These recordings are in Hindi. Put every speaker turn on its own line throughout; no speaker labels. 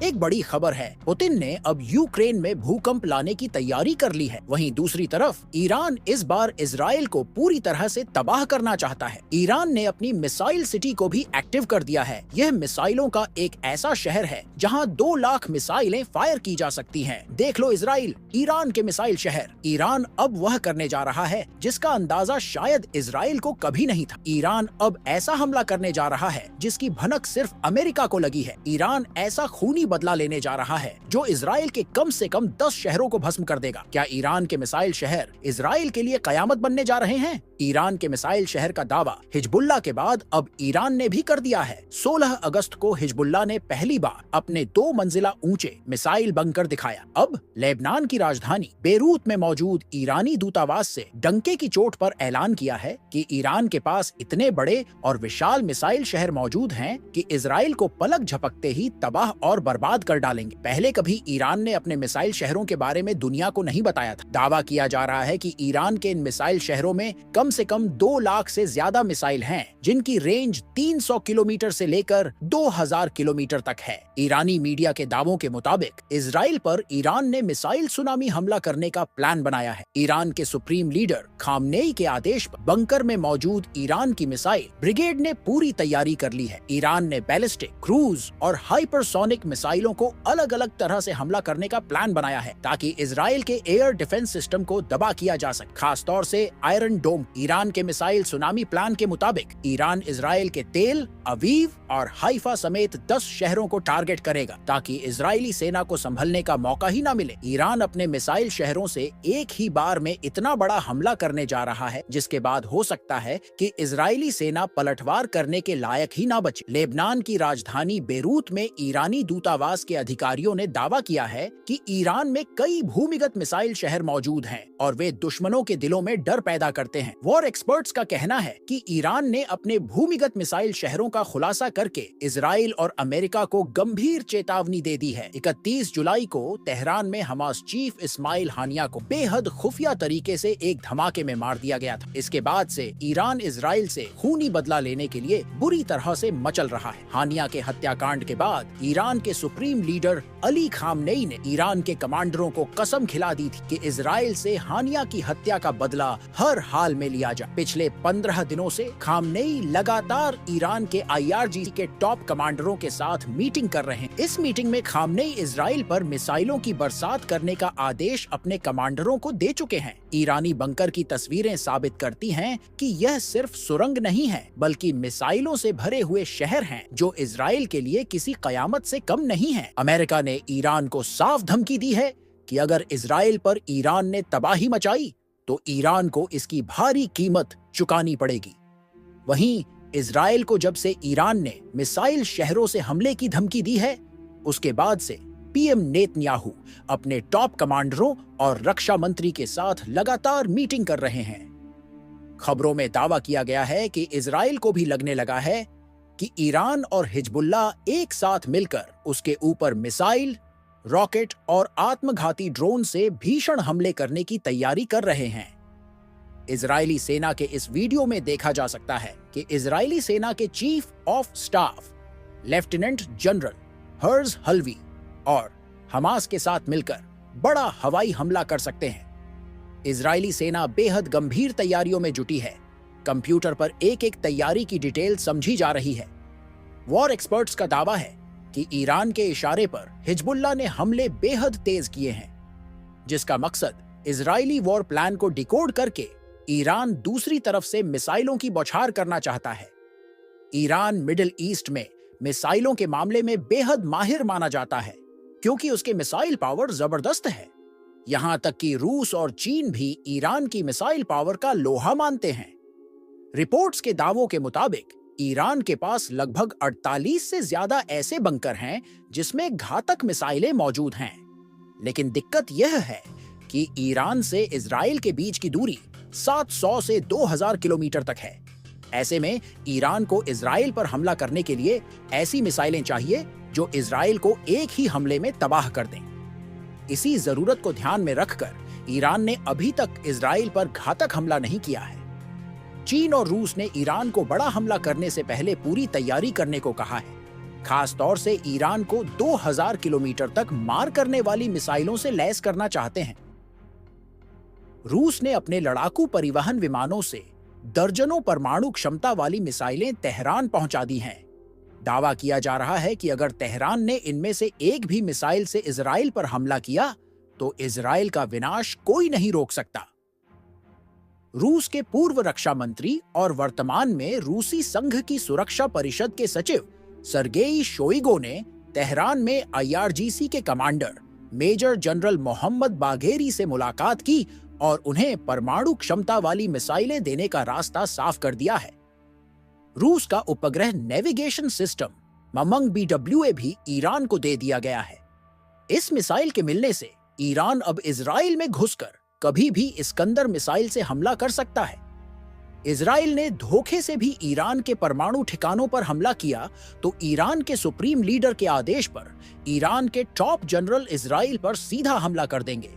एक बड़ी खबर है, पुतिन ने अब यूक्रेन में भूकंप लाने की तैयारी कर ली है। वहीं दूसरी तरफ ईरान इस बार इजराइल को पूरी तरह से तबाह करना चाहता है। ईरान ने अपनी मिसाइल सिटी को भी एक्टिव कर दिया है। यह मिसाइलों का एक ऐसा शहर है जहां 2 लाख मिसाइलें फायर की जा सकती हैं। देख लो इजराइल, ईरान के मिसाइल शहर। ईरान अब वह करने जा रहा है जिसका अंदाजा शायद इजराइल को कभी नहीं था। ईरान अब ऐसा हमला करने जा रहा है जिसकी भनक सिर्फ अमेरिका को लगी है। ईरान ऐसा खूनी बदला लेने जा रहा है जो इजराइल के कम से कम 10 शहरों को भस्म कर देगा। क्या ईरान के मिसाइल शहर इजराइल के लिए कयामत बनने जा रहे हैं? ईरान के मिसाइल शहर का दावा हिजबुल्लाह के बाद अब ईरान ने भी कर दिया है। 16 अगस्त को हिजबुल्लाह ने पहली बार अपने 2 मंजिला ऊंचे मिसाइल बंकर दिखाया। अब लेबनान की राजधानी बेरूत में मौजूद ईरानी दूतावास से डंके की चोट पर ऐलान किया है कि ईरान के पास इतने बड़े और विशाल मिसाइल शहर मौजूद हैं कि इजराइल को पलक झपकते ही तबाह और बर्बाद कर डालेंगे। पहले कभी ईरान ने अपने मिसाइल शहरों के बारे में दुनिया को नहीं बताया था। दावा किया जा रहा है कि ईरान के इन मिसाइल शहरों में कम से कम 2 लाख से ज्यादा मिसाइल हैं, जिनकी रेंज 300 किलोमीटर से लेकर 2000 किलोमीटर तक है। ईरानी मीडिया के दावों के मुताबिक इजराइल पर ईरान ने मिसाइल सुनामी हमला करने का प्लान बनाया है। ईरान के सुप्रीम लीडर खामनेई के आदेश पर बंकर में मौजूद ईरान की मिसाइल ब्रिगेड ने पूरी तैयारी कर ली है। ईरान ने बैलिस्टिक, क्रूज और हाइपरसोनिक मिसाइलों को अलग अलग तरह से हमला करने का प्लान बनाया है ताकि इजराइल के एयर डिफेंस सिस्टम को दबा किया जा सके, खासतौर से आयरन डोम। ईरान के मिसाइल सुनामी प्लान के मुताबिक ईरान इजराइल के तेल अवीव और हाइफा समेत 10 शहरों को टारगेट करेगा ताकि इजरायली सेना को संभलने का मौका ही न मिले। ईरान अपने मिसाइल शहरों से एक ही बार में इतना बड़ा हमला करने जा रहा है जिसके बाद हो सकता है कि इजरायली सेना पलटवार करने के लायक ही न बचे। लेबनान की राजधानी बेरूत में ईरानी दूतावास के अधिकारियों ने दावा किया है कि ईरान में कई भूमिगत मिसाइल शहर मौजूद हैं और वे दुश्मनों के दिलों में डर पैदा करते हैं। वॉर एक्सपर्ट्स का कहना है कि ईरान ने अपने भूमिगत मिसाइल शहरों का खुलासा करके इजराइल और अमेरिका को गंभीर चेतावनी दे दी है। 31 जुलाई को तेहरान में हमास चीफ इस्माइल हानिया को बेहद खुफिया तरीके से एक धमाके में मार दिया गया था। इसके बाद से ईरान इजराइल से खूनी बदला लेने के लिए बुरी तरह से मचल रहा है। हानिया के हत्याकांड के बाद ईरान के सुप्रीम लीडर अली खामनेई ने ईरान के कमांडरों को कसम खिला दी थी कि इजराइल से हानिया की हत्या का बदला हर हाल में लिया जाए। पिछले 15 दिनों से खामनेई लगातार ईरान के IRGC के टॉप कमांडरों के साथ मीटिंग कर रहे हैं। इस मीटिंग में खामनेई इजराइल पर मिसाइलों की बरसात करने का आदेश अपने कमांडरों को दे चुके हैं। ईरानी बंकर की तस्वीरें साबित करती हैं कि यह सिर्फ सुरंग नहीं है बल्कि मिसाइलों से भरे हुए शहर हैं जो इजराइल के लिए किसी कयामत से कम नहीं है। अमेरिका ने ईरान को साफ धमकी दी है कि अगर इजराइल पर ईरान ने तबाही मचाई तो ईरान को इसकी भारी कीमत चुकानी पड़ेगी। वहीं इजराइल को जब से ईरान ने मिसाइल शहरों से हमले की धमकी दी है, उसके बाद से पीएम नेतन्याहू अपने टॉप कमांडरों और रक्षा मंत्री के साथ लगातार मीटिंग कर रहे हैं। खबरों में दावा किया गया है कि इजराइल को भी लगने लगा है कि ईरान और हिजबुल्लाह एक साथ मिलकर उसके ऊपर मिसाइल, रॉकेट और आत्मघाती ड्रोन से भीषण हमले करने की तैयारी कर रहे हैं। इजरायली सेना के इस वीडियो में देखा जा सकता है कि इजरायली सेना के chief of staff lieutenant general हर्ज हलवी और हमास के साथ मिलकर बड़ा हवाई हमला कर सकते हैं। इजरायली सेना बेहद गंभीर तैयारियों में जुटी है। कंप्यूटर पर एक एक तैयारी की डिटेल समझी जा रही है। वॉर एक्सपर्ट्स का दावा है कि ईरान के इशारे पर हिजबुल्लाह ने हमले बेहद तेज किए हैं, जिसका मकसद इजरायली वॉर प्लान को डिकोड करके ईरान दूसरी तरफ से मिसाइलों की बौछार करना चाहता है। ईरान मिडिल ईस्ट में मिसाइलों के मामले में बेहद माहिर माना जाता है क्योंकि उसके मिसाइल पावर जबरदस्त है। यहां तक कि रूस और चीन भी ईरान की मिसाइल पावर का लोहा मानते हैं। रिपोर्ट्स के दावों के मुताबिक ईरान के पास लगभग 48 से ज्यादा ऐसे बंकर हैं जिसमें घातक मिसाइलें मौजूद हैं। लेकिन दिक्कत यह है कि ईरान से इजराइल के बीच की दूरी 700 से 2000 किलोमीटर तक है। ऐसे में ईरान को इजराइल पर हमला करने के लिए ऐसी मिसाइलें चाहिए जो इजराइल को एक ही हमले में तबाह कर दें। इसी जरूरत को ध्यान में रखकर ईरान ने अभी तक इजराइल पर घातक हमला नहीं किया है। चीन और रूस ने ईरान को बड़ा हमला करने से पहले पूरी तैयारी करने को कहा है। खास तौर से ईरान को 2000 किलोमीटर तक मार करने वाली मिसाइलों से लैस करना चाहते हैं। रूस ने अपने लड़ाकू परिवहन विमानों से दर्जनों परमाणु क्षमता वाली मिसाइलें तेहरान पहुंचा दी हैं। दावा किया जा रहा है कि अगर तेहरान ने इनमें से एक भी मिसाइल से इजराइल पर हमला किया तो इजराइल का विनाश कोई नहीं रोक सकता। रूस के पूर्व रक्षा मंत्री और वर्तमान में रूसी संघ की सुरक्षा परिषद के सचिव सर्गेई शोइगु ने तेहरान में आईआरजीसी के commander major general Mohammad Bagheri से मुलाकात की और उन्हें परमाणु क्षमता वाली मिसाइलें देने का रास्ता साफ कर दिया है। रूस का उपग्रह नेविगेशन सिस्टम ममंग BWA भी ईरान को दे दिया गया है। इस मिसाइल के मिलने से ईरान अब इजराइल में घुसकर कभी भी इस्कंदर मिसाइल से हमला कर सकता है। इजराइल ने धोखे से भी ईरान के परमाणु ठिकानों पर हमला किया तो ईरान के सुप्रीम लीडर के आदेश पर ईरान के टॉप जनरल इजराइल पर सीधा हमला कर देंगे।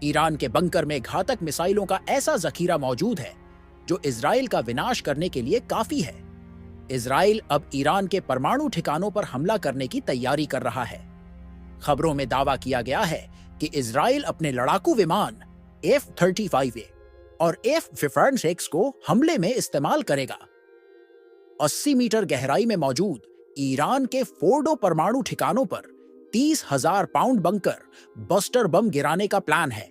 ईरान के बंकर में घातक मिसाइलों का ऐसा जखीरा मौजूद है जो इजराइल का विनाश करने के लिए काफी है। इजराइल अब ईरान के परमाणु ठिकानों पर हमला करने की तैयारी कर रहा है। खबरों में दावा किया गया है कि इजराइल अपने लड़ाकू विमान F-35A और F-16 को हमले में इस्तेमाल करेगा। 80 मीटर गहराई में मौजूद ईरान के फोर्डो परमाणु ठिकानों पर 30,000 पाउंड बंकर बस्टर बम गिराने का प्लान है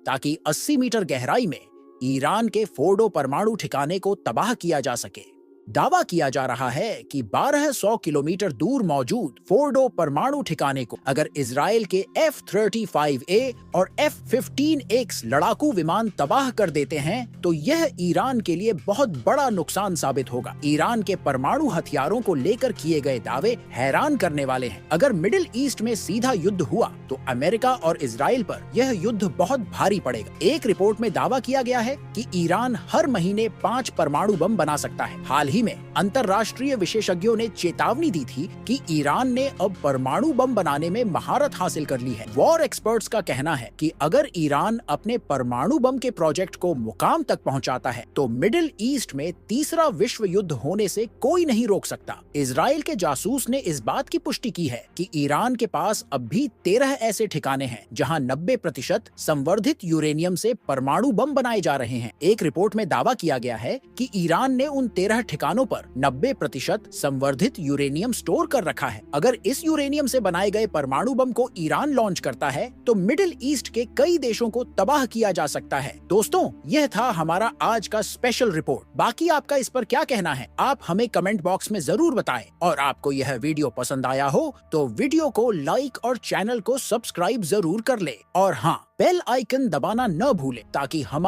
ताकि 80 मीटर गहराई में ईरान के फोर्डो परमाणु ठिकाने को तबाह किया जा सके। दावा किया जा रहा है कि 1200 किलोमीटर दूर मौजूद फोर्डो परमाणु ठिकाने को अगर इजराइल के F-35A और F-15X लड़ाकू विमान तबाह कर देते हैं तो यह ईरान के लिए बहुत बड़ा नुकसान साबित होगा। ईरान के परमाणु हथियारों को लेकर किए गए दावे हैरान करने वाले हैं। अगर मिडिल ईस्ट में सीधा युद्ध हुआ तो अमेरिका और इजराइल पर यह युद्ध बहुत भारी पड़ेगा। एक रिपोर्ट में दावा किया गया है कि ईरान हर महीने 5 परमाणु बम बना सकता है। हाल ही में अंतरराष्ट्रीय विशेषज्ञों ने चेतावनी दी थी कि ईरान ने अब परमाणु बम बनाने में महारत हासिल कर ली है। वॉर एक्सपर्ट्स का कहना है कि अगर ईरान अपने परमाणु बम के प्रोजेक्ट को मुकाम तक पहुंचाता है तो मिडिल ईस्ट में तीसरा विश्व युद्ध होने से कोई नहीं रोक सकता। इजराइल के जासूस ने इस बात की पुष्टि की है कि ईरान के पास अब भी 13 ऐसे ठिकाने हैं जहां 90% संवर्धित यूरेनियम से परमाणु बम बनाए जा रहे हैं। एक रिपोर्ट में दावा किया गया है कि ईरान ने उन 13 ठिकानों पर 90% संवर्धित यूरेनियम स्टोर कर रखा है। अगर इस यूरेनियम से बनाए गए परमाणु बम को ईरान लॉन्च करता है तो मिडिल ईस्ट के कई देशों को तबाह किया जा सकता है। दोस्तों, यह था हमारा आज का स्पेशल रिपोर्ट। बाकी आपका इस पर क्या कहना है आप हमें कमेंट बॉक्स में जरूर बताएं। और आपको यह वीडियो पसंद आया हो तो वीडियो को लाइक और चैनल को सब्सक्राइब जरूर कर ले। और हाँ, बेल आइकन दबाना न भूले ताकि हमारे